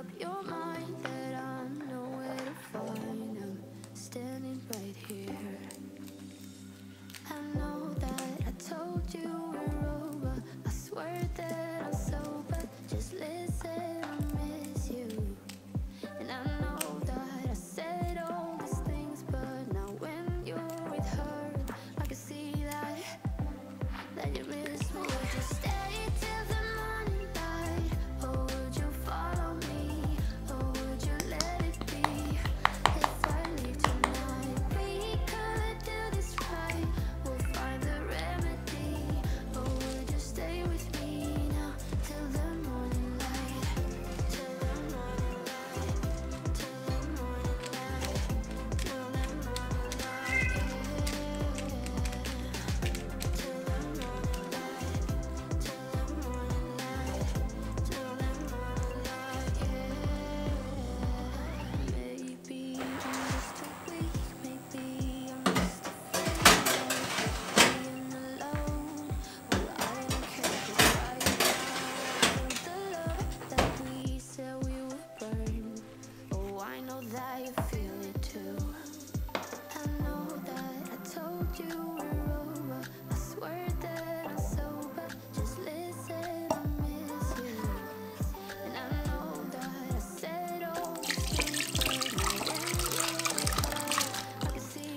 up your mind that I know where to find. I'm standing right here. I know that I told you we're over. I swear that I'm sober. Just listen, I miss you. And I know that I said all these things, but now when you're with her, I can see that you miss me. Would you stay till the morning light, or would you follow me, or would you let it be? If I leave tonight, we could do this right. We'll find the remedy. Or would you stay with me now till the morning light, till the morning light, till the morning light, till the morning light, till the morning light, till the morning light, till the morning light, Maybe I'm just too weak, maybe I'm just afraid of being alone. Well, I don't care, 'cause right now the love that we said we would burn. Oh, I know that you feel it too. I know that I told you we're over. I swear that I'm sober. Just listen, I miss you. And I know that I said all these things, but now when you're with her, I can see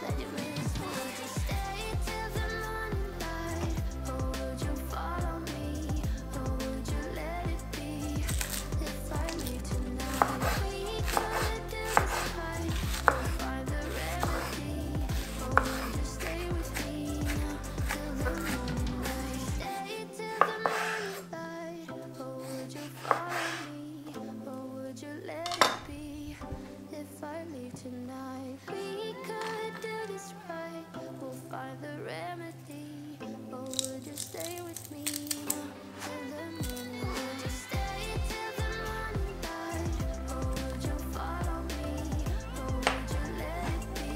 that you miss me. Would you stay till the morning light, or would you follow me, or would you let it be? If I leave tonight, we could do this right. We'll find the remedy. Or would you stay with me now till the morning light? Stay till the morning light. Or would you follow me, or would you let it be? If I leave tonight, we could do this right. We'll find the remedy. Or would you stay with me now till the morning light? Would you stay till the morning light, or would you follow me, or would you let it be?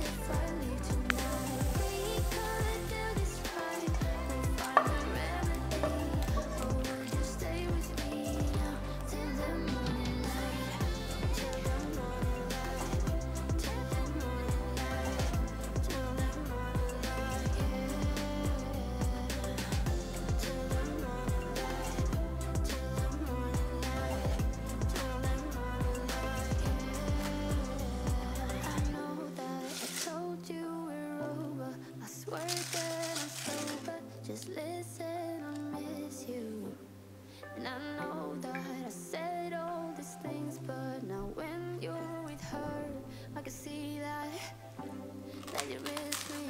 If I leave tonight, we could do this right. We'll find the remedy. Or would you stay with me now till the morning light, till the morning light, till the morning light, till the morning light, till the morning light, till the morning light, till the morning light, I know that I told you we're over. I swear that I'm sober. Just listen, I miss you. And I know that I said all these things, but now when you're with her, I can see that you miss me.